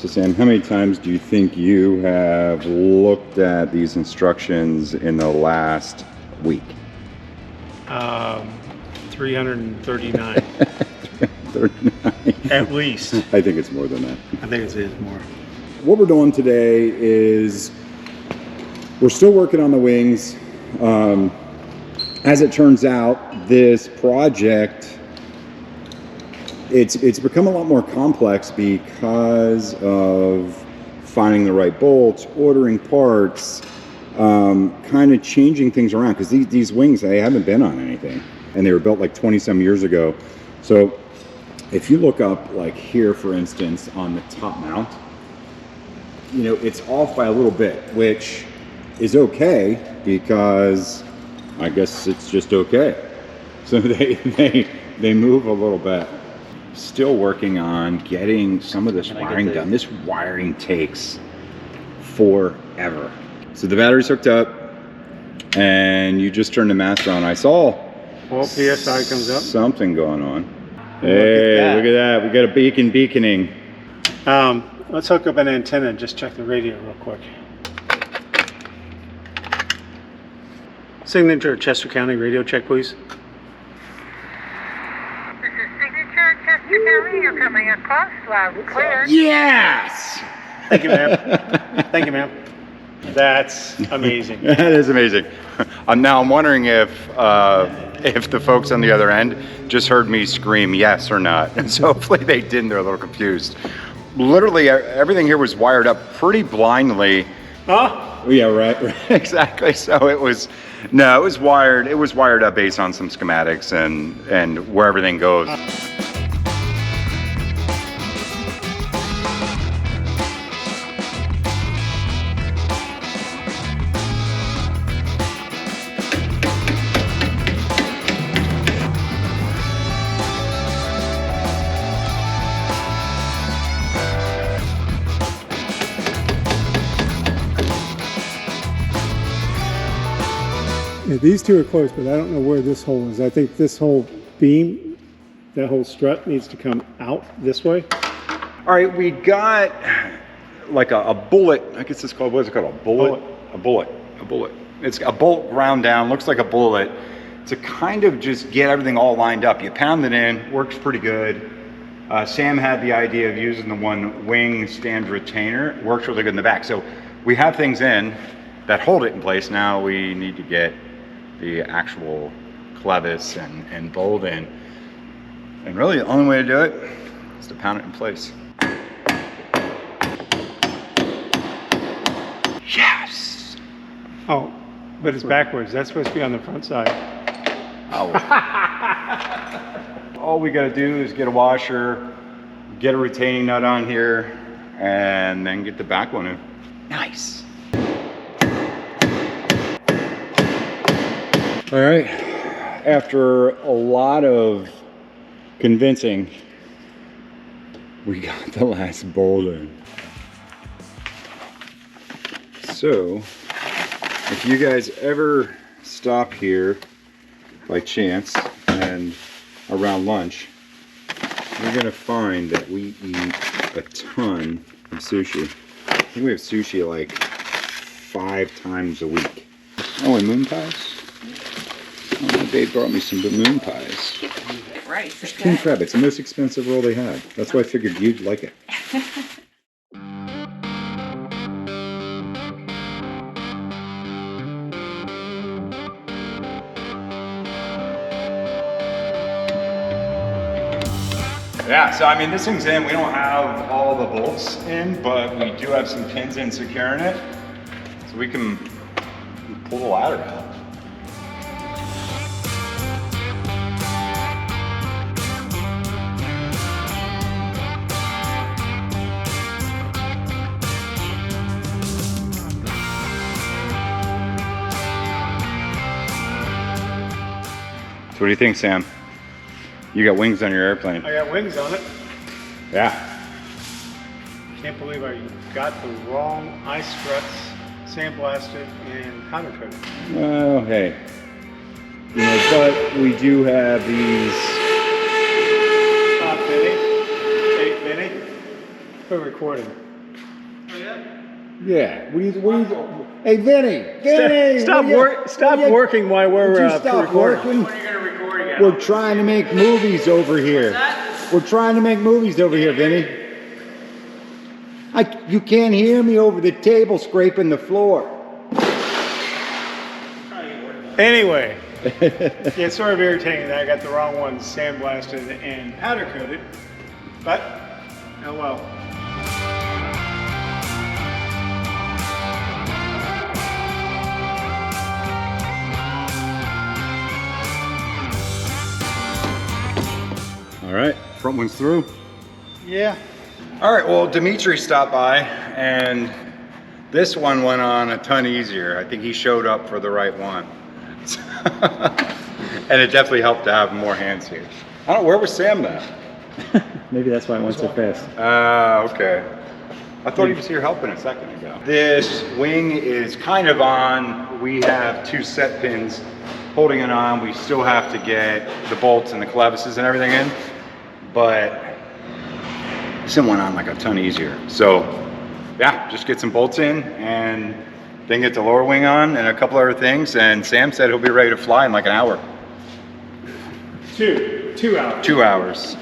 So Sam, how many times do you think you have looked at these instructions in the last week? 339. 39. At least. I think it's more than that. I think it is more. What we're doing today is we're still working on the wings. As it turns out, this project, it's become a lot more complex because of finding the right bolts, ordering parts, kind of changing things around, because these wings, they haven't been on anything, and they were built like 20 some years ago. So if you look up like here, for instance, on the top mount, you know, it's off by a little bit, which is okay because I guess it's just okay. So they move a little bit. Still working on getting some of this wiring done. This wiring takes forever. So the battery's hooked up and you just turned the master on. I saw PSI comes up. Something going on. Hey, look at that. We got a beaconing. Let's hook up an antenna and just check the radio real quick. Signature Chester County radio check, please. This is Signature Chester County. You're coming across loud and clear. Yes! Thank you, ma'am. Thank you, ma'am. That's amazing. That is amazing. I'm wondering if the folks on the other end just heard me scream yes or not. And so hopefully they didn't. They're a little confused. Literally everything here was wired up pretty blindly. Huh? Yeah, right. Exactly. So it was wired up based on some schematics and where everything goes. Yeah, these two are close, but I don't know where this hole is. I think this whole beam, that whole strut needs to come out this way. All right, we got like a bullet. I guess it's called, what is it called? A bullet. It's a bolt ground down, looks like a bullet, to kind of just get everything all lined up. You pound it in, works pretty good. Sam had the idea of using the one wing stand retainer. Works really good in the back. So we have things in that hold it in place. Now we need to get the actual clevis and bolt in. And really the only way to do it is to pound it in place. Yes! Oh, but it's backwards. That's supposed to be on the front side. Oh. All we gotta do is get a washer, get a retaining nut on here, and then get the back one in. Nice. All right, after a lot of convincing, we got the last bolt in. So, if you guys ever stop here by chance and around lunch, you're gonna find that we eat a ton of sushi. I think we have sushi like 5 times a week. Oh, and moon pies? Oh, my babe brought me some moon pies. Right. King crab, it's the most expensive roll they have. That's why I figured you'd like it. Yeah, so I mean, this thing's in. We don't have all the bolts in, but we do have some pins in securing it. So we can pull the ladder out. So what do you think, Sam? You got wings on your airplane. I got wings on it. Yeah. Can't believe I got the wrong eye struts sandblasted and powder coated. Well, hey. You know, but we do have these. Stop, Vinny. Hey, Vinny. We're recording. Yeah. Hey, Vinny! Stop working while Would we're you stop recording. working? We're trying to make movies over here. We're trying to make movies over here, Vinny. You can't hear me over the table scraping the floor. Anyway, yeah, sort of irritating that I got the wrong ones sandblasted and powder coated, but oh well. All right, front one's through. Yeah. All right, well, Dimitri stopped by, and this one went on a ton easier. I think he showed up for the right one. And it definitely helped to have more hands here. I don't know, where was Sam then? Maybe that's why it went so fast. Okay. I thought he was here helping a second ago. This wing is kind of on. We have 2 set pins holding it on. We still have to get the bolts and the clevises and everything in, but this one went on like a ton easier. So yeah, just get some bolts in and then get the lower wing on and a couple other things. And Sam said he'll be ready to fly in like an hour. 2 hours. 2 hours.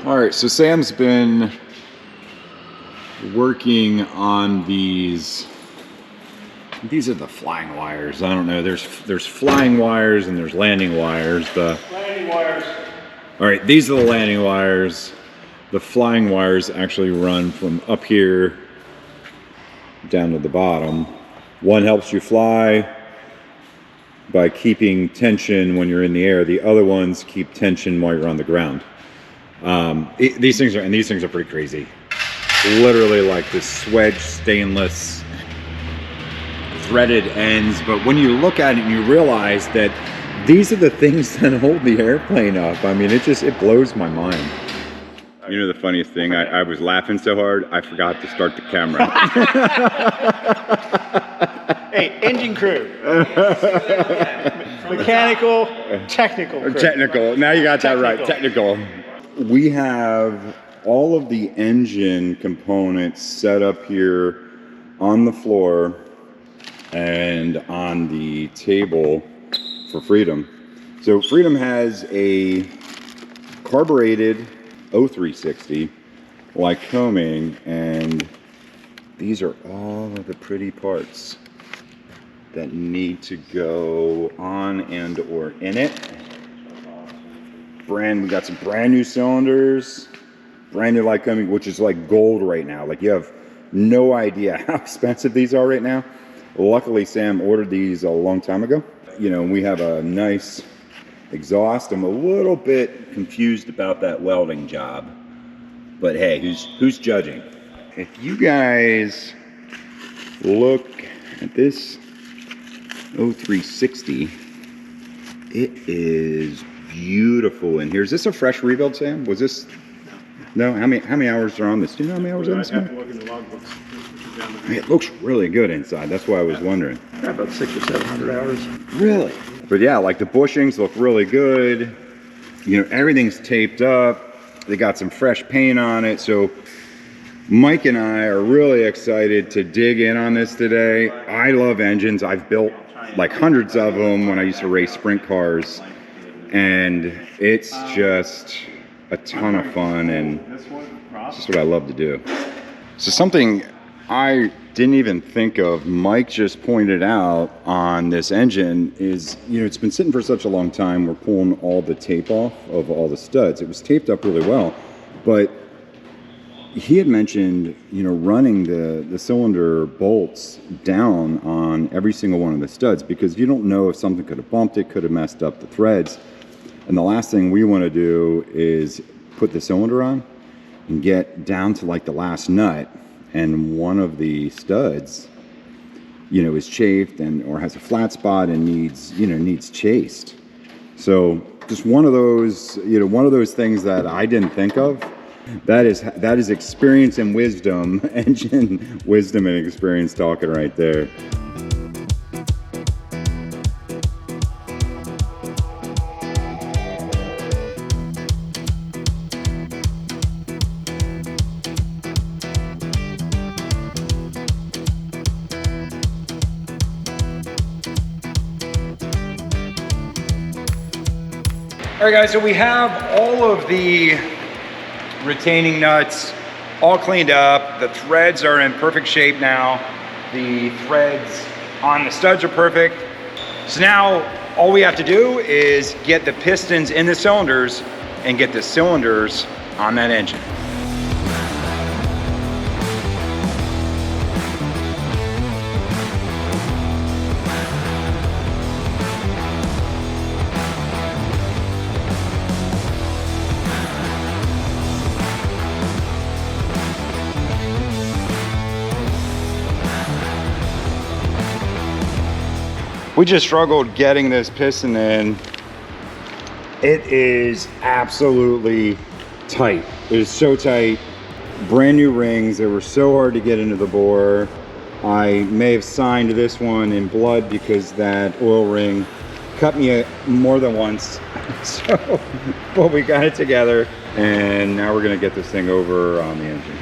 All right, so Sam's been working on these. These are the flying wires. I don't know. There's flying wires and there's landing wires. Landing wires. All right, these are the landing wires. The flying wires actually run from up here down to the bottom. One helps you fly by keeping tension when you're in the air. The other ones keep tension while you're on the ground. These things are pretty crazy. Literally like this swedge stainless threaded ends, but when you look at it and you realize that these are the things that hold the airplane up, I mean, it blows my mind. You know the funniest thing? I was laughing so hard, I forgot to start the camera. Hey, engine crew. Mechanical, technical crew. Technical. Now you got that right. Technical. We have all of the engine components set up here on the floor and on the table for Freedom. So Freedom has a carbureted 0360 Lycoming, and these are all of the pretty parts that need to go on and or in it. We got some brand new cylinders, brand new Lycoming, which is like gold right now. Like, you have no idea how expensive these are right now. Luckily, Sam ordered these a long time ago. You know, we have a nice exhaust. I'm a little bit confused about that welding job, but hey, who's judging? If you guys look at this 0360, it is beautiful in here. Is this a fresh rebuild, Sam? Was this? No. How many hours are on this? Do you know how many hours on this? I have to look in the logbooks. It looks really good inside. That's why I was wondering. About 600 or 700 hours. Really? But yeah, like the bushings look really good. You know, everything's taped up. They got some fresh paint on it. So Mike and I are really excited to dig in on this today. I love engines. I've built like hundreds of them when I used to race sprint cars. And it's just a ton of fun, and it's just what I love to do. So something I didn't even think of, Mike just pointed out on this engine is, you know, it's been sitting for such a long time. We're pulling all the tape off of all the studs. It was taped up really well, but he had mentioned, you know, running the cylinder bolts down on every single one of the studs, because you don't know if something could have bumped it, could have messed up the threads. And the last thing we want to do is put the cylinder on and get down to like the last nut, and one of the studs, you know, is chafed or has a flat spot and needs chased. So just one of those things that I didn't think of. That is experience and wisdom, engine wisdom and experience talking right there. All right, guys, so we have all of the retaining nuts all cleaned up. The threads are in perfect shape now. The threads on the studs are perfect. So now all we have to do is get the pistons in the cylinders and get the cylinders on that engine. We just struggled getting this piston in. It is absolutely tight. It is so tight. Brand new rings. They were so hard to get into the bore. I may have signed this one in blood because that oil ring cut me more than once. So, but we got it together, and now we're gonna get this thing over on the engine.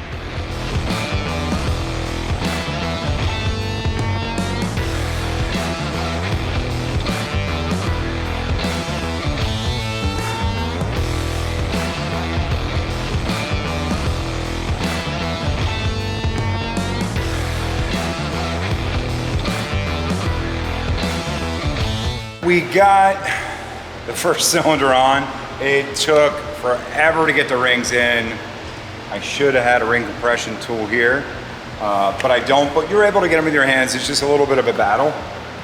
We got the first cylinder on. It took forever to get the rings in. I should have had a ring compression tool here, but I don't. But you're able to get them with your hands. It's just a little bit of a battle.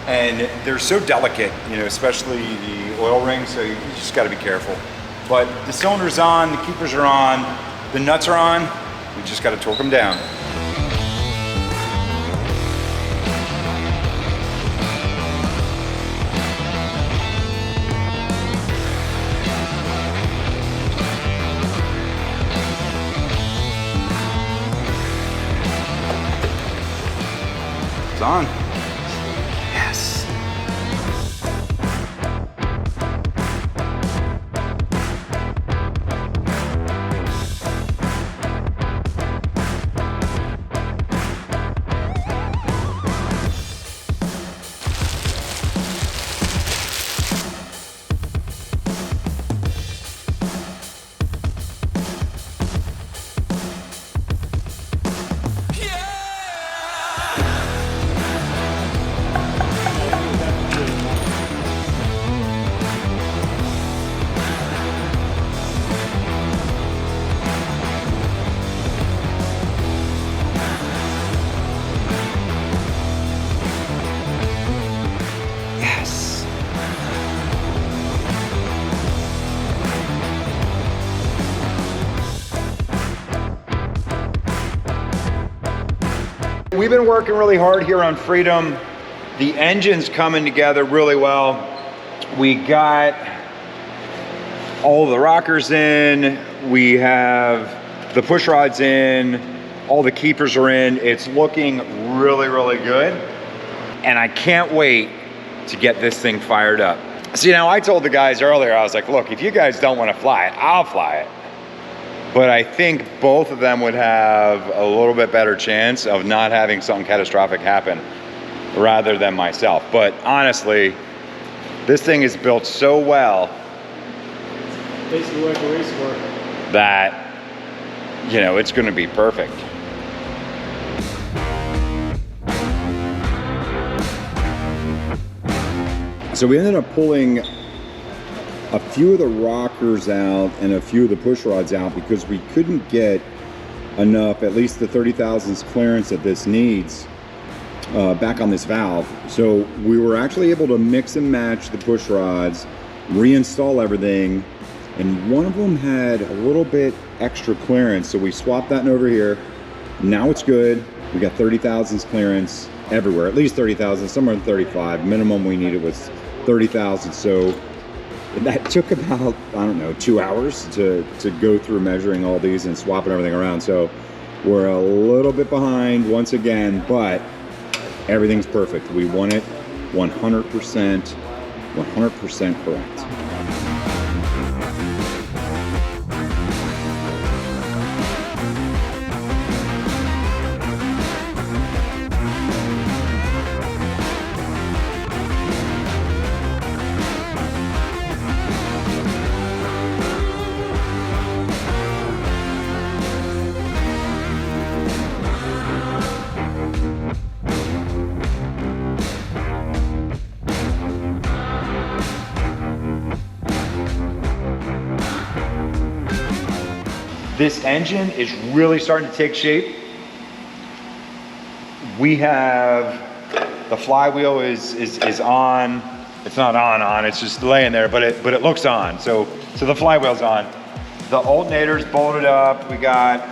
And they're so delicate, you know, especially the oil rings, so you just gotta be careful. But the cylinder's on, the keepers are on, the nuts are on. We just gotta torque them down. It's on. Yes. We've been working really hard here on Freedom. The engine's coming together really well. We got all the rockers in. We have the push rods in. All the keepers are in. It's looking really, really good. And I can't wait to get this thing fired up. See, now I told the guys earlier, I was like, look, if you guys don't want to fly it, I'll fly it. But I think both of them would have a little bit better chance of not having something catastrophic happen rather than myself. But honestly, this thing is built so well Basically like a race car. that, you know, it's gonna be perfect. So we ended up pulling a few of the rockers out and a few of the push rods out because we couldn't get enough, at least the 30 thousandths clearance that this needs, back on this valve. So we were actually able to mix and match the push rods, reinstall everything, and one of them had a little bit extra clearance, so we swapped that over here. Now it's good. We got 30 thousandths clearance everywhere, at least 30 thousandths, somewhere in 35. Minimum we needed was 30 thousandths. So that took about, I don't know, 2 hours to go through measuring all these and swapping everything around. So we're a little bit behind once again, but everything's perfect. We want it 100% correct. this engine is really starting to take shape. We have, the flywheel is on. It's not on, it's just laying there, but it looks on. So the flywheel's on. The alternator's bolted up. We got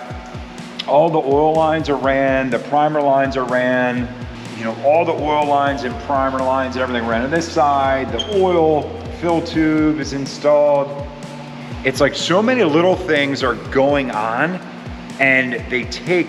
all the oil lines are ran, the primer lines are ran, you know, all the oil lines and primer lines and everything ran on this side. The oil fill tube is installed. It's like so many little things are going on and they take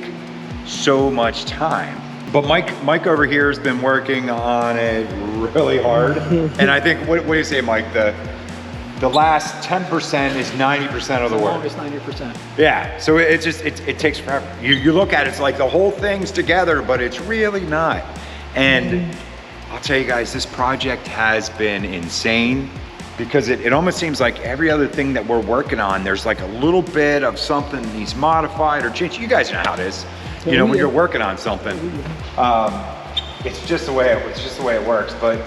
so much time. But Mike over here has been working on it really hard. And I think, what do you say, Mike? The last 10% is 90% of the work. Longest 90%. Yeah, so it takes forever. You look at it, it's like the whole thing's together, but it's really not. And I'll tell you guys, this project has been insane because it almost seems like every other thing that we're working on, there's like a little bit of something needs modified or changed. You guys know how it is. You know, when you're working on something, it's just the way it works. But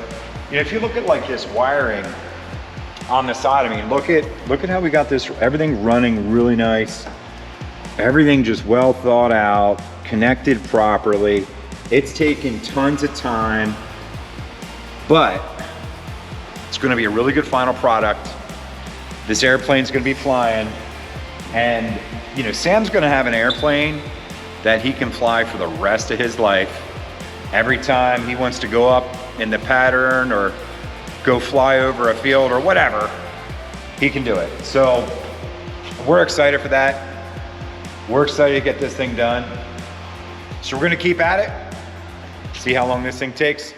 you know, if you look at like this wiring on the side, I mean, look at how we got this, everything running really nice, everything just well thought out, connected properly. It's taken tons of time, but it's going to be a really good final product. This airplane's going to be flying, and you know, Sam's going to have an airplane that he can fly for the rest of his life. Every time he wants to go up in the pattern or go fly over a field or whatever, he can do it. So we're excited for that. We're excited to get this thing done. So we're gonna keep at it, see how long this thing takes.